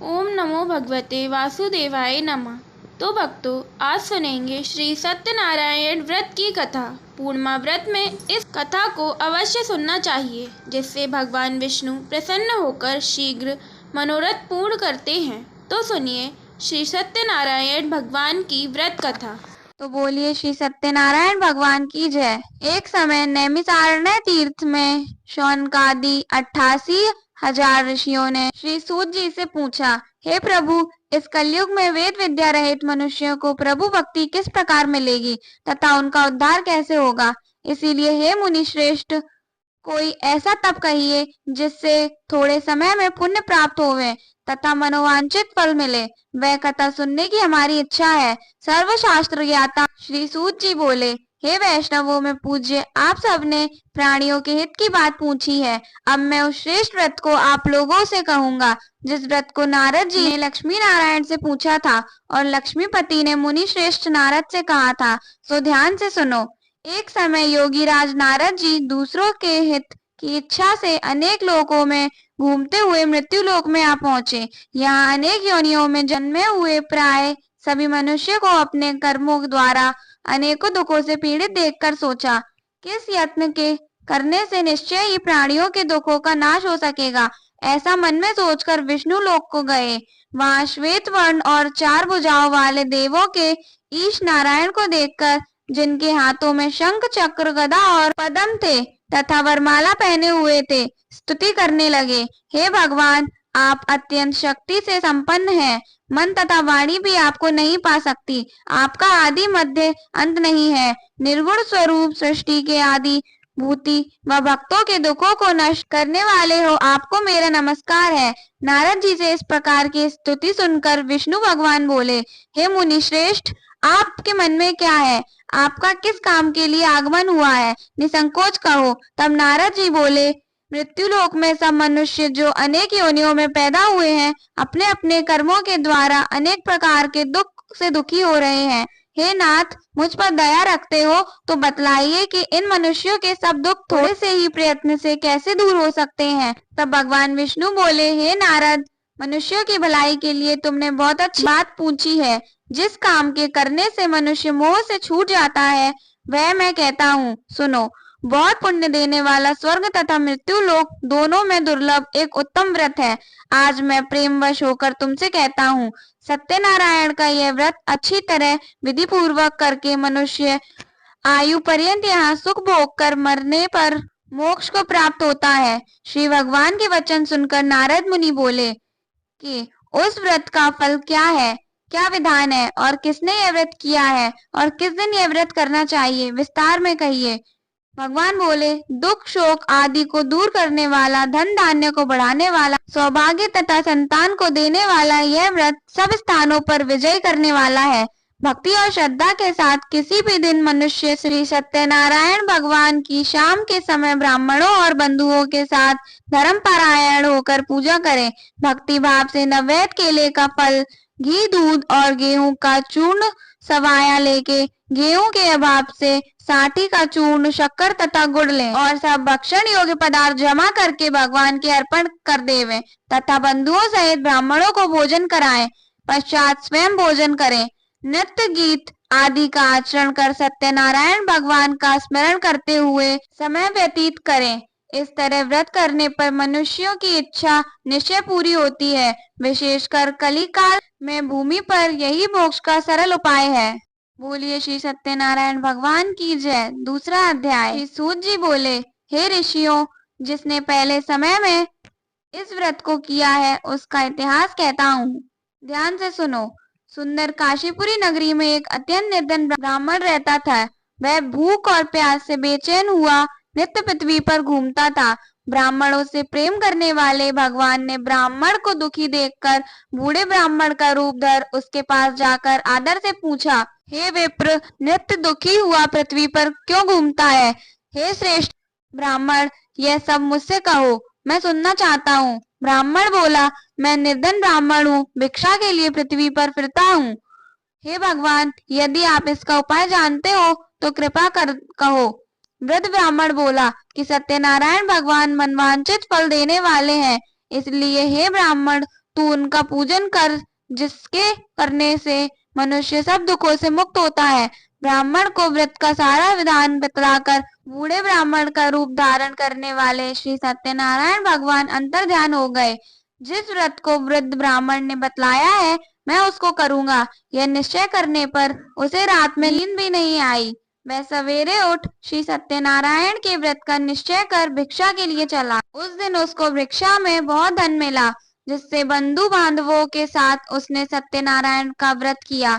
ओम नमो भगवते वासुदेवाय नमः। तो भक्तों, आज सुनेंगे श्री सत्यनारायण व्रत की कथा। पूर्णिमा व्रत में इस कथा को अवश्य सुनना चाहिए, जिससे भगवान विष्णु प्रसन्न होकर शीघ्र मनोरथ पूर्ण करते हैं। तो सुनिए श्री सत्यनारायण भगवान की व्रत कथा। तो बोलिए श्री सत्यनारायण भगवान की जय। एक समय नैमिषारण्य तीर्थ में शौनकादि 88,000 ऋषियों ने श्री सूत जी से पूछा, हे प्रभु, इस कलयुग में वेद विद्या रहित मनुष्यों को प्रभु भक्ति किस प्रकार मिलेगी तथा उनका उद्धार कैसे होगा। इसीलिए हे मुनि श्रेष्ठ, कोई ऐसा तप कहिए जिससे थोड़े समय में पुण्य प्राप्त होवे तथा मनोवांछित फल मिले। वह कथा सुनने की हमारी इच्छा है। सर्वशास्त्र ज्ञाता श्री सूत जी बोले, हे वैष्णवों में पूज्य, आप सबने प्राणियों के हित की बात पूछी है। अब मैं उस श्रेष्ठ व्रत को आप लोगों से कहूंगा, जिस व्रत को नारद जी ने लक्ष्मी नारायण से पूछा था और लक्ष्मीपति ने मुनि श्रेष्ठ नारद से कहा था। सो ध्यान से सुनो। एक समय योगी राज नारद जी दूसरों के हित की इच्छा से अनेक लोकों में घूमते हुए मृत्यु लोक में आ पहुंचे। यहाँ अनेक योनियों में जन्मे हुए प्राय सभी मनुष्य को अपने कर्मों द्वारा अनेकों दुखों से पीड़ित देखकर सोचा, किस यत्न के करने से निश्चय ही प्राणियों के दुखों का नाश हो सकेगा। ऐसा मन में सोचकर विष्णु लोक को गए। वहां श्वेत वर्ण और 4 भुजाओं वाले देवों के ईश नारायण को देखकर, जिनके हाथों में शंख चक्र गदा और पद्म थे तथा वरमाला पहने हुए थे, स्तुति करने लगे। हे भगवान, आप अत्यंत शक्ति से संपन्न हैं। मन तथा वाणी भी आपको नहीं पा सकती। आपका आदि मध्य अंत नहीं है। निर्गुण स्वरूप सृष्टि के आदि भूति व भक्तों के दुखों को नष्ट करने वाले हो, आपको मेरा नमस्कार है। नारद जी से इस प्रकार की स्तुति सुनकर विष्णु भगवान बोले, हे मुनि श्रेष्ठ, आपके मन में क्या है? आपका किस काम के लिए आगमन हुआ है? निसंकोच कहो। तब नारद जी बोले, मृत्यु लोक में सब मनुष्य जो अनेक योनियों में पैदा हुए हैं, अपने अपने कर्मों के द्वारा अनेक प्रकार के दुख से दुखी हो रहे हैं। हे नाथ, मुझ पर दया रखते हो तो बतलाइए कि इन मनुष्यों के सब दुख थोड़े से ही प्रयत्न से कैसे दूर हो सकते हैं। तब भगवान विष्णु बोले, हे नारद, मनुष्यों की भलाई के लिए तुमने बहुत अच्छी बात पूछी है। जिस काम के करने से मनुष्य मोह से छूट जाता है, वह मैं कहता हूँ, सुनो। बहुत पुण्य देने वाला स्वर्ग तथा मृत्यु लोक दोनों में दुर्लभ एक उत्तम व्रत है। आज मैं प्रेमवश होकर तुमसे कहता हूँ, सत्यनारायण का यह व्रत अच्छी तरह विधि पूर्वक करके मनुष्य आयु पर्यंत यहाँ सुख भोग कर मरने पर मोक्ष को प्राप्त होता है। श्री भगवान के वचन सुनकर नारद मुनि बोले कि उस व्रत का फल क्या है, क्या विधान है और किसने यह व्रत किया है और किस दिन यह व्रत करना चाहिए, विस्तार में कहिए। भगवान बोले, दुख शोक आदि को दूर करने वाला, धन धान्य को बढ़ाने वाला, सौभाग्य तथा संतान को देने वाला यह व्रत सब स्थानों पर विजय करने वाला है। भक्ति और श्रद्धा के साथ किसी भी दिन मनुष्य श्री सत्यनारायण भगवान की शाम के समय ब्राह्मणों और बंधुओं के साथ धर्म पारायण होकर पूजा करे। भक्ति भाव से नैवेद्य केले का फल, घी, दूध और गेहूं का चूर्ण सवाया लेके, गेहूं के अभाव से साठी का चूर्ण, शक्कर तथा गुड़ लें और सब भक्षण योग्य पदार्थ जमा करके भगवान के अर्पण कर देवें तथा बंधुओं सहित ब्राह्मणों को भोजन कराएं। पश्चात स्वयं भोजन करें। नृत्य गीत आदि का आचरण कर सत्यनारायण भगवान का स्मरण करते हुए समय व्यतीत करें। इस तरह व्रत करने पर मनुष्यों की इच्छा निश्चय पूरी होती है। विशेषकर कलिकाल में भूमि पर यही मोक्ष का सरल उपाय है। बोलिए श्री सत्यनारायण भगवान की जय। दूसरा अध्याय। श्री सूत जी बोले, हे ऋषियों, जिसने पहले समय में इस व्रत को किया है उसका इतिहास कहता हूँ, ध्यान से सुनो। सुंदर काशीपुरी नगरी में एक अत्यंत निर्धन ब्राह्मण रहता था। वह भूख और प्यास से बेचैन हुआ नित्य पृथ्वी पर घूमता था। ब्राह्मणों से प्रेम करने वाले भगवान ने ब्राह्मण को दुखी देखकर बूढ़े ब्राह्मण का रूप धर उसके पास जाकर आदर से पूछा, हे विप्र, नित्य दुखी हुआ पृथ्वी पर क्यों घूमता है? हे श्रेष्ठ ब्राह्मण, यह सब मुझसे कहो, मैं सुनना चाहता हूँ। ब्राह्मण बोला, मैं निर्धन ब्राह्मण हूँ, भिक्षा के लिए पृथ्वी पर फिरता हूँ। हे भगवान, यदि आप इसका उपाय जानते हो तो कृपा कर कहो। वृद्ध ब्राह्मण बोला कि सत्यनारायण भगवान मनवांछित फल देने वाले हैं, इसलिए हे ब्राह्मण, तू उनका पूजन कर, जिसके करने से मनुष्य सब दुखों से मुक्त होता है। ब्राह्मण को व्रत का सारा विधान बतलाकर बूढ़े ब्राह्मण का रूप धारण करने वाले श्री सत्यनारायण भगवान अंतर ध्यान हो गए। जिस व्रत को वृद्ध ब्राह्मण ने बतलाया है, मैं उसको करूंगा, यह निश्चय करने पर उसे रात में नींद भी नहीं आई। वह सवेरे उठ श्री सत्यनारायण के व्रत का निश्चय कर भिक्षा के लिए चला। उस दिन उसको भिक्षा में बहुत धन मिला, जिससे बंधु बांधवों के साथ उसने सत्यनारायण का व्रत किया।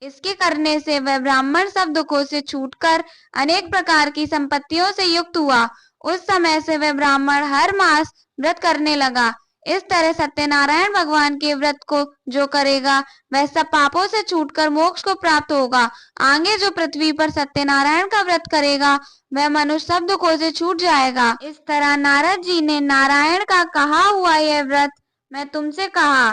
इसके करने से वह ब्राह्मण सब दुखों से छूटकर अनेक प्रकार की संपत्तियों से युक्त हुआ। उस समय से वह ब्राह्मण हर मास व्रत करने लगा। इस तरह सत्यनारायण भगवान के व्रत को जो करेगा, वह सब पापों से छूटकर मोक्ष को प्राप्त होगा। आगे जो पृथ्वी पर सत्यनारायण का व्रत करेगा, वह मनुष्य सब दुखों से छूट जाएगा। इस तरह नारद जी ने नारायण का कहा हुआ यह व्रत मैं तुमसे कहा।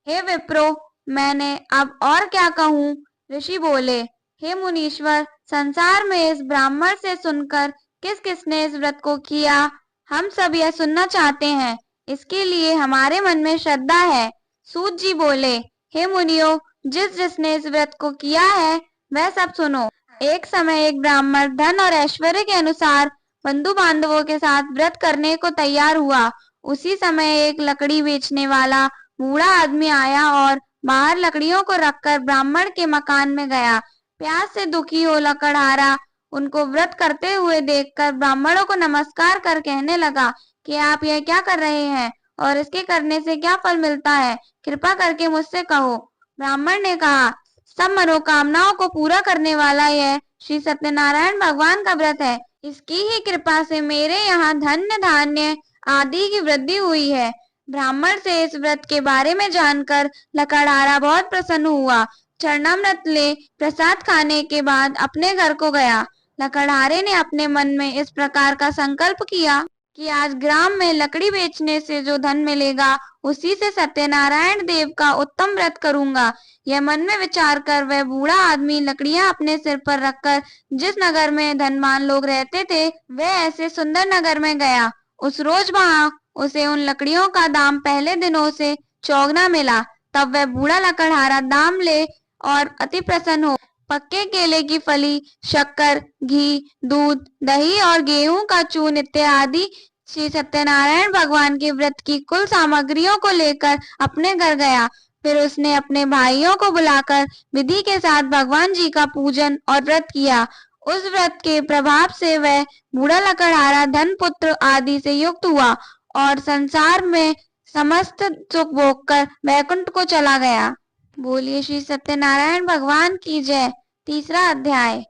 हे विप्रो, मैंने अब और क्या कहूँ? ऋषि बोले, हे मुनीश्वर, संसार में इस ब्राह्मण से सुनकर किस किसने इस व्रत को किया, हम सब यह सुनना चाहते हैं। इसके लिए हमारे मन में श्रद्धा है। सूत जी बोले, हे मुनियों, जिस जिसने इस व्रत को किया है, वह सब सुनो। एक समय एक ब्राह्मण धन और ऐश्वर्य के अनुसार बंधु बांधवों के साथ व्रत करने को तैयार हुआ। उसी समय एक लकड़ी बेचने वाला बूढ़ा आदमी आया और बाहर लकड़ियों को रखकर ब्राह्मण के मकान में गया। प्यास से दुखी हो लकड़हारा उनको व्रत करते हुए देखकर ब्राह्मणों को नमस्कार कर कहने लगा कि आप यह क्या कर रहे हैं और इसके करने से क्या फल मिलता है, कृपा करके मुझसे कहो। ब्राह्मण ने कहा, सब मनोकामनाओं को पूरा करने वाला यह श्री सत्यनारायण भगवान का व्रत है। इसकी ही कृपा से मेरे यहाँ धन्य धान्य आदि की वृद्धि हुई है। ब्राह्मण से इस व्रत के बारे में जानकर लकड़हारा बहुत प्रसन्न हुआ। चरणामृत ले प्रसाद खाने के बाद अपने घर को गया। लकड़हारे ने अपने मन में इस प्रकार का संकल्प किया कि आज ग्राम में लकड़ी बेचने से जो धन मिलेगा, उसी से सत्यनारायण देव का उत्तम व्रत करूंगा। यह मन में विचार कर वह बूढ़ा आदमी लकड़ियां अपने सिर पर रखकर जिस नगर में धनवान लोग रहते थे, वह ऐसे सुंदर नगर में गया। उस रोज वहां उसे उन लकड़ियों का दाम पहले दिनों से चौगुना मिला। तब वह बूढ़ा लकड़हारा दाम ले और अति प्रसन्न हो पक्के केले की फली, शक्कर, घी, दूध, दही और गेहूं का चूर्ण इत्यादि श्री सत्यनारायण भगवान के व्रत की कुल सामग्रियों को लेकर अपने घर गया। फिर उसने अपने भाइयों को बुलाकर विधि के साथ भगवान जी का पूजन और व्रत किया। उस व्रत के प्रभाव से वह बूढ़ा लकड़हारा धन पुत्र आदि से युक्त हुआ और संसार में समस्त सुख भोगकर वैकुंठ को चला गया। बोलिए श्री सत्यनारायण भगवान की जय। तीसरा अध्याय।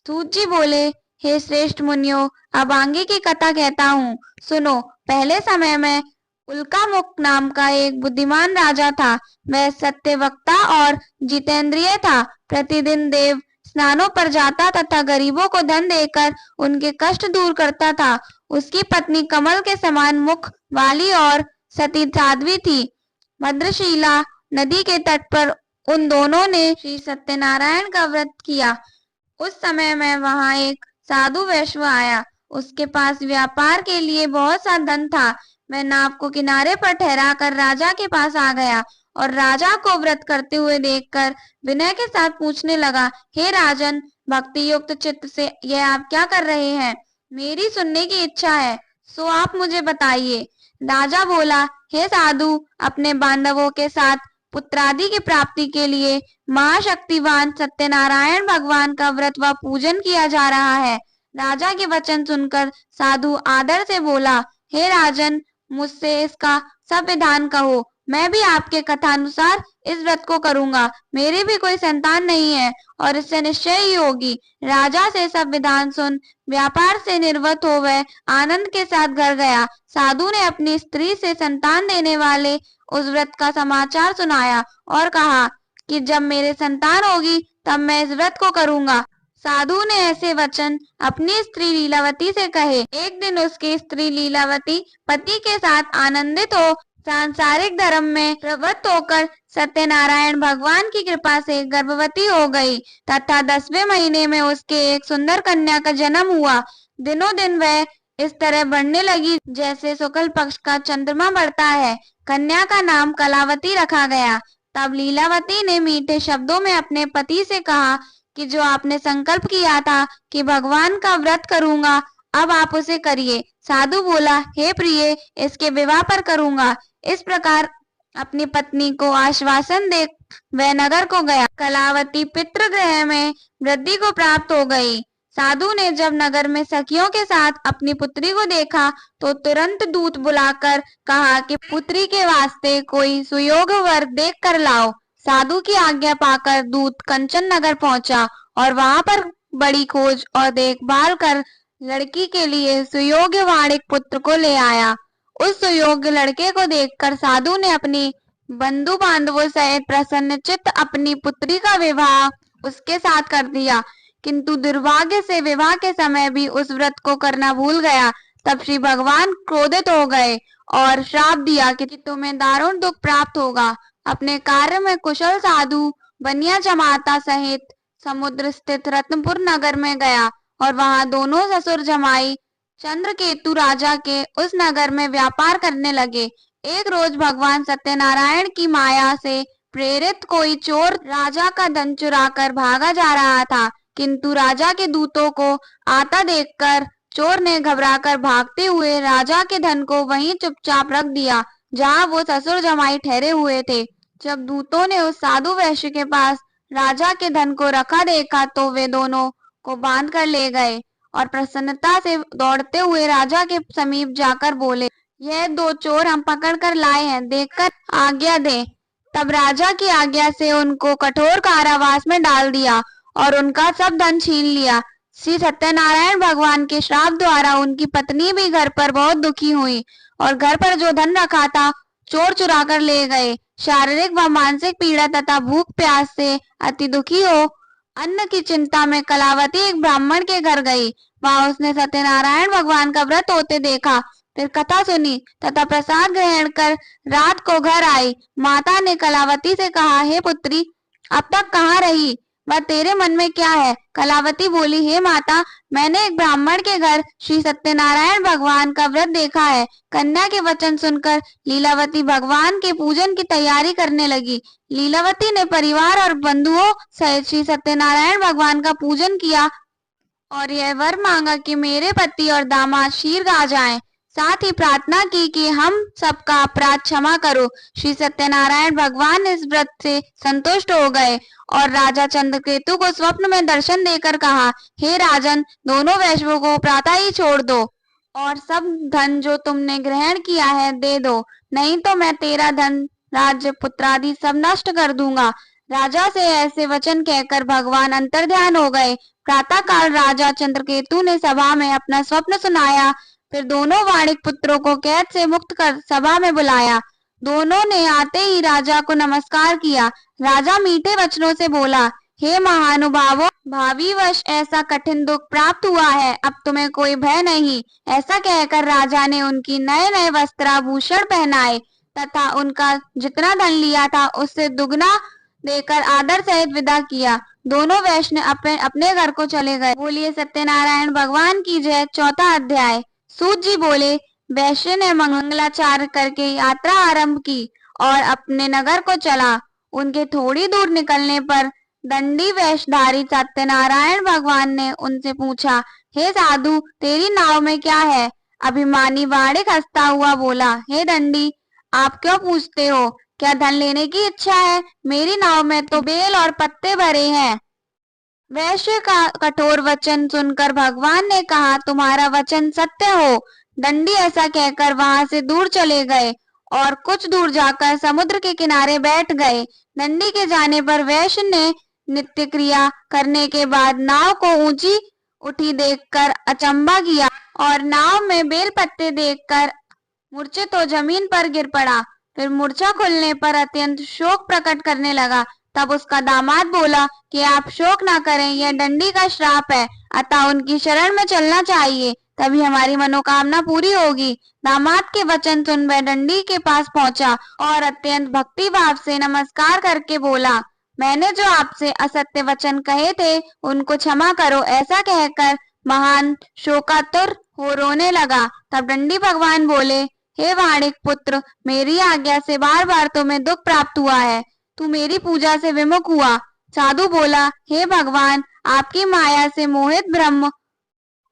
सूत जी बोले, हे श्रेष्ठ मुनियों, अब आगे की कथा कहता हूँ, सुनो। पहले समय में उल्कामुख नाम का एक बुद्धिमान राजा था। वह सत्यवक्ता और जितेंद्रिय था। प्रतिदिन देव स्नानों पर जाता तथा गरीबों को धन देकर उनके कष्ट दूर करता था। उसकी पत्नी कमल के समान मुख वाली और सती साध्वी थी। भद्रशिला नदी के तट पर उन दोनों ने श्री सत्यनारायण का व्रत किया। उस समय में वहां एक साधु वैश्य आया। उसके पास व्यापार के लिए बहुत सा धन था। वह नाव को किनारे पर ठहरा कर राजा के पास आ गया और राजा को व्रत करते हुए देखकर विनय के साथ पूछने लगा, हे राजन, भक्ति युक्त चित्त से यह आप क्या कर रहे हैं? मेरी सुनने की इच्छा है, सो आप मुझे बताइए। राजा बोला, हे साधु, अपने बांधवों के साथ पुत्रादि की प्राप्ति के लिए महाशक्तिवान सत्यनारायण भगवान का व्रत व पूजन किया जा रहा है। राजा के वचन सुनकर साधु आदर से बोला, हे राजन, मुझसे इसका सब विधान कहो। मैं भी आपके कथानुसार इस व्रत को करूंगा। मेरी भी कोई संतान नहीं है और इससे निश्चय ही होगी। राजा से सब विधान सुन व्यापार से निर्वत हो वह आनंद के साथ घर गया। साधु ने अपनी स्त्री से संतान देने वाले उस व्रत का समाचार सुनाया और कहा कि जब मेरे संतान होगी तब मैं इस व्रत को करूंगा। साधु ने ऐसे वचन अपनी स्त्री लीलावती से कहे। एक दिन उसकी स्त्री लीलावती पति के साथ आनंदित हो सांसारिक धर्म में प्रवृत्त होकर सत्यनारायण भगवान की कृपा से गर्भवती हो गई तथा 10वें महीने में उसके एक सुंदर कन्या का जन्म हुआ। दिनों दिन वह इस तरह बढ़ने लगी जैसे शुक्ल पक्ष का चंद्रमा बढ़ता है। कन्या का नाम कलावती रखा गया। तब लीलावती ने मीठे शब्दों में अपने पति से कहा कि जो आपने संकल्प किया था कि भगवान का व्रत करूंगा, अब आप उसे करिए। साधु बोला, हे प्रिय, इसके विवाह पर करूंगा। इस प्रकार अपनी पत्नी को आश्वासन दे वह नगर को गया। कलावती पितृगृह में वृद्धि को प्राप्त हो गई। साधु ने जब नगर में सखियों के साथ अपनी पुत्री को देखा तो तुरंत दूत बुलाकर कहा कि पुत्री के वास्ते कोई सुयोग वर देख कर लाओ। साधु की आज्ञा पाकर दूत कंचन नगर पहुंचा और वहां पर बड़ी खोज और देखभाल कर लड़की के लिए सुयोग्यवान एक पुत्र को ले आया। उस सुयोग्य लड़के को देखकर साधु ने अपनी बंधु बांधवों सहित प्रसन्नचित्त अपनी पुत्री का विवाह उसके साथ कर दिया। किंतु दुर्भाग्य से विवाह के समय भी उस व्रत को करना भूल गया। तब श्री भगवान क्रोधित हो गए और श्राप दिया कि तुम्हें दारुण दुख प्राप्त होगा। अपने कार्य में कुशल साधु बनिया जमाता सहित समुद्र स्थित रत्नपुर नगर में गया और वहां दोनों ससुर जमाई चंद्रकेतु राजा के उस नगर में व्यापार करने लगे। एक रोज भगवान सत्यनारायण की माया से प्रेरित कोई चोर राजा का धन चुराकर भागा जा रहा था, किंतु राजा के दूतों को आता देखकर चोर ने घबराकर भागते हुए राजा के धन को वहीं चुपचाप रख दिया जहां वो ससुर जमाई ठहरे हुए थे। जब दूतों ने उस साधु वैश्य के पास राजा के धन को रखा देखा तो वे दोनों को बांध कर ले गए और प्रसन्नता से दौड़ते हुए राजा के समीप जाकर बोले, यह दो चोर हम पकड़ कर लाए हैं, देखकर आज्ञा दे। तब राजा की आज्ञा से उनको कठोर कारावास में डाल दिया और उनका सब धन छीन लिया। श्री सत्यनारायण भगवान के श्राप द्वारा उनकी पत्नी भी घर पर बहुत दुखी हुई और घर पर जो धन रखा था चोर चुरा कर ले गए। शारीरिक व मानसिक पीड़ा तथा भूख प्यास से अति दुखी हो अन्न की चिंता में कलावती एक ब्राह्मण के घर गई। वहां उसने सत्यनारायण भगवान का व्रत होते देखा, फिर कथा सुनी तथा प्रसाद ग्रहण कर रात को घर आई। माता ने कलावती से कहा, हे पुत्री, अब तक कहाँ रही, वह तेरे मन में क्या है? कलावती बोली, हे माता, मैंने एक ब्राह्मण के घर श्री सत्यनारायण भगवान का व्रत देखा है। कन्या के वचन सुनकर लीलावती भगवान के पूजन की तैयारी करने लगी। लीलावती ने परिवार और बंधुओं सहित श्री सत्यनारायण भगवान का पूजन किया और यह वर मांगा कि मेरे पति और दामाद शीघ्र आ जाएं। साथ ही प्रार्थना की कि हम सबका अपराध क्षमा करो। श्री सत्यनारायण भगवान इस व्रत से संतुष्ट हो गए और राजा चंद्रकेतु को स्वप्न में दर्शन देकर कहा, हे राजन, दोनों वैश्यों को प्रातः ही छोड़ दो और सब धन जो तुमने ग्रहण किया है दे दो, नहीं तो मैं तेरा धन, राज्य, पुत्रादि सब नष्ट कर दूंगा। राजा से ऐसे वचन कहकर भगवान अंतर्ध्यान हो गए। प्रातः काल राजा चंद्रकेतु ने सभा में अपना स्वप्न सुनाया। फिर दोनों वाणिक पुत्रों को कैद से मुक्त कर सभा में बुलाया। दोनों ने आते ही राजा को नमस्कार किया। राजा मीठे वचनों से बोला, हे महानुभावों, भावी वर्ष ऐसा कठिन दुख प्राप्त हुआ है, अब तुम्हें कोई भय नहीं। ऐसा कहकर राजा ने उनकी नए नए वस्त्राभूषण पहनाए तथा उनका जितना धन लिया था उससे दुगना देकर आदर सहित विदा किया। दोनों वैश्य अपने घर को चले गए। बोलिए सत्यनारायण भगवान की जय। चौथा अध्याय। सूत जी बोले, वैश्य ने मंगलाचार करके यात्रा आरंभ की और अपने नगर को चला। उनके थोड़ी दूर निकलने पर दंडी वेशधारी सत्यनारायण भगवान ने उनसे पूछा, हे साधु, तेरी नाव में क्या है? अभिमानी वाणिक हंसता हुआ बोला, हे दंडी, आप क्यों पूछते हो? क्या धन लेने की इच्छा है? मेरी नाव में तो बेल और पत्ते भरे हैं। वैश्य का कठोर वचन सुनकर भगवान ने कहा, तुम्हारा वचन सत्य हो। दंडी ऐसा कहकर वहां से दूर चले गए और कुछ दूर जाकर समुद्र के किनारे बैठ गए। दंडी के जाने पर वैश्य ने नित्य क्रिया करने के बाद नाव को ऊंची उठी देखकर अचंभा किया और नाव में बेल पत्ते देखकर मूर्छित तो जमीन पर गिर पड़ा। फिर मूर्छा खुलने पर अत्यंत शोक प्रकट करने लगा। तब उसका दामाद बोला कि आप शोक ना करें, यह दंडी का श्राप है, अतः उनकी शरण में चलना चाहिए, तभी हमारी मनोकामना पूरी होगी। दामाद के वचन सुन वह दंडी के पास पहुंचा और अत्यंत भक्ति भाव से नमस्कार करके बोला, मैंने जो आपसे असत्य वचन कहे थे उनको क्षमा करो। ऐसा कहकर महान शोकातुर हो रोने लगा। तब दंडी भगवान बोले, हे वाणिक पुत्र, मेरी आज्ञा से बार बार तुम्हें दुख प्राप्त हुआ है, तू मेरी पूजा से विमुख हुआ। साधु बोला, हे भगवान, आपकी माया से मोहित ब्रह्म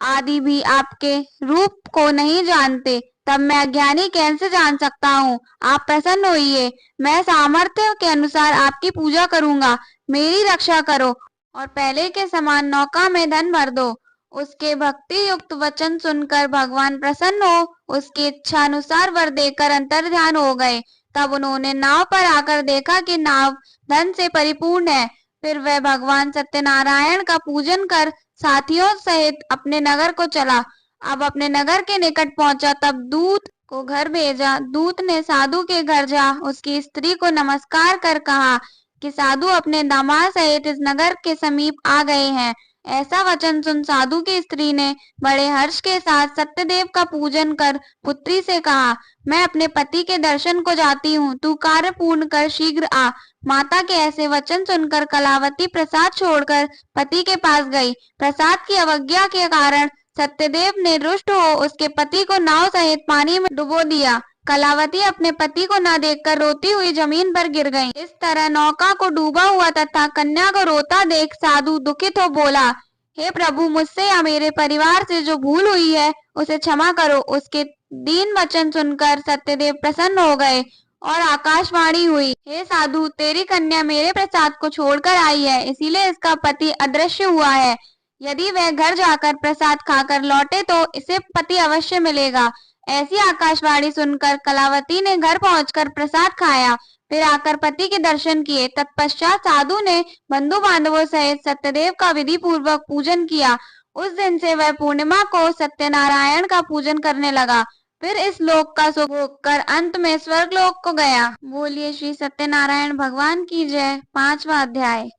आदि भी आपके रूप को नहीं जानते, तब मैं अज्ञानी कैसे जान सकता हूँ। आप प्रसन्न होइए, मैं सामर्थ्य के अनुसार आपकी पूजा करूंगा। मेरी रक्षा करो और पहले के समान नौका में धन भर दो। उसके भक्ति युक्त वचन सुनकर भगवान प्रसन्न हो उसकी इच्छा अनुसार वर देकर अंतर्ध्यान हो गए। तब उन्होंने नाव पर आकर देखा कि नाव धन से परिपूर्ण है। फिर वह भगवान सत्यनारायण का पूजन कर साथियों सहित अपने नगर को चला। अब अपने नगर के निकट पहुंचा तब दूत को घर भेजा। दूत ने साधु के घर जा उसकी स्त्री को नमस्कार कर कहा कि साधु अपने दामाद सहित इस नगर के समीप आ गए हैं। ऐसा वचन सुन साधु की स्त्री ने बड़े हर्ष के साथ सत्यदेव का पूजन कर पुत्री से कहा, मैं अपने पति के दर्शन को जाती हूँ, तू कार्य पूर्ण कर शीघ्र आ। माता के ऐसे वचन सुनकर कलावती प्रसाद छोड़कर पति के पास गई। प्रसाद की अवज्ञा के कारण सत्यदेव ने रुष्ट हो उसके पति को नाव सहित पानी में डुबो दिया। कलावती अपने पति को न देखकर रोती हुई जमीन पर गिर गई। इस तरह नौका को डूबा हुआ तथा कन्या को रोता देख साधु दुखित हो बोला, हे प्रभु, मुझसे या मेरे परिवार से जो भूल हुई है उसे क्षमा करो। उसके दीन वचन सुनकर सत्यदेव प्रसन्न हो गए और आकाशवाणी हुई, हे साधु, तेरी कन्या मेरे प्रसाद को छोड़कर आई है, इसीलिए इसका पति अदृश्य हुआ है। यदि वह घर जाकर प्रसाद खाकर लौटे तो इसे पति अवश्य मिलेगा। ऐसी आकाशवाणी सुनकर कलावती ने घर पहुंचकर प्रसाद खाया, फिर आकर पति के दर्शन किए। तत्पश्चात साधु ने बंधु बांधवों सहित सत्यदेव का विधि पूर्वक पूजन किया। उस दिन से वह पूर्णिमा को सत्यनारायण का पूजन करने लगा। फिर इस लोक का सुख भोग कर अंत में स्वर्गलोक को गया। बोलिए श्री सत्यनारायण भगवान की जय। 5वां अध्याय।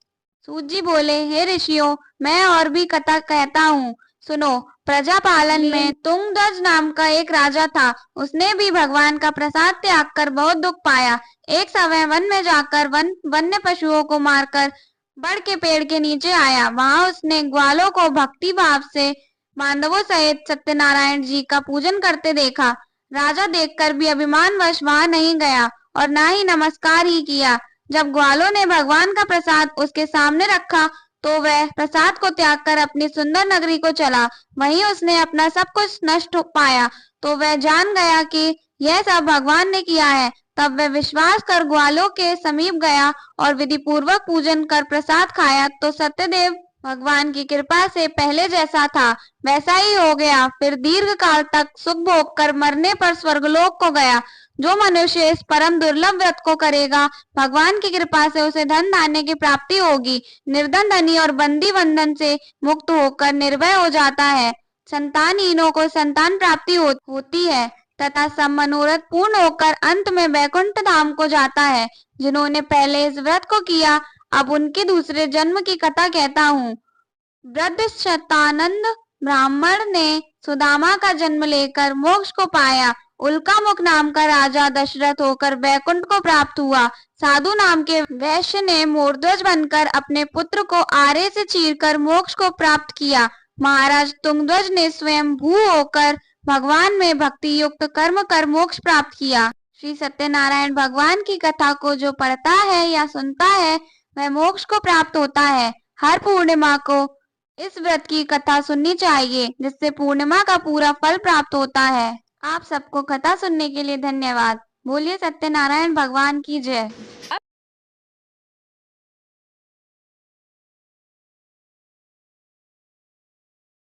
सूत जी बोले, हे ऋषियों, मैं और भी कथा कहता हूँ, सुनो। प्रजा पालन में तुंगध्वज नाम का एक राजा था। उसने भी भगवान का प्रसाद त्याग कर बहुत दुख पाया। एक समय वन में जाकर वन्य पशुओं को मारकर बड़ के पेड़ के नीचे आया। वहां उसने ग्वालों को भक्ति भाव से बांधवों सहित सत्यनारायण जी का पूजन करते देखा। राजा देखकर भी अभिमानवश वहां नहीं गया और ना ही नमस्कार ही किया। जब ग्वालों ने भगवान का प्रसाद उसके सामने रखा तो वह प्रसाद को त्याग कर अपनी सुंदर नगरी को चला। वहीं उसने अपना सब कुछ नष्ट पाया तो वह जान गया कि यह सब भगवान ने किया है। तब वह विश्वास कर ग्वालों के समीप गया और विधि पूर्वक पूजन कर प्रसाद खाया तो सत्यदेव भगवान की कृपा से पहले जैसा था वैसा ही हो गया। फिर दीर्घ काल तक सुख भोग कर मरने पर स्वर्गलोक को गया। जो मनुष्य इस परम दुर्लभ व्रत को करेगा, भगवान की कृपा से उसे धन धान्य की प्राप्ति होगी। निर्धन धनी और बंदी बंधन से मुक्त होकर निर्भय हो जाता है। संतानहीनों को संतान प्राप्ति होती है तथा सब मनोरथ पूर्ण होकर अंत में वैकुंठ धाम को जाता है। जिन्होंने पहले इस व्रत को किया, अब उनके दूसरे जन्म की कथा कहता हूँ। वृद्ध शतानंद ब्राह्मण ने सुदामा का जन्म लेकर मोक्ष को पाया। उल्कामुख नाम का राजा दशरथ होकर वैकुंठ को प्राप्त हुआ। साधु नाम के वैश्य ने मोरध्वज बनकर अपने पुत्र को आरे से चीरकर मोक्ष को प्राप्त किया। महाराज तुंगध्वज ने स्वयं भू होकर भगवान में भक्ति युक्त कर्म कर मोक्ष प्राप्त किया। श्री सत्यनारायण भगवान की कथा को जो पढ़ता है या सुनता है वह मोक्ष को प्राप्त होता है। हर पूर्णिमा को इस व्रत की कथा सुननी चाहिए, जिससे पूर्णिमा का पूरा फल प्राप्त होता है। आप सबको कथा सुनने के लिए धन्यवाद। बोलिए सत्यनारायण भगवान की जय।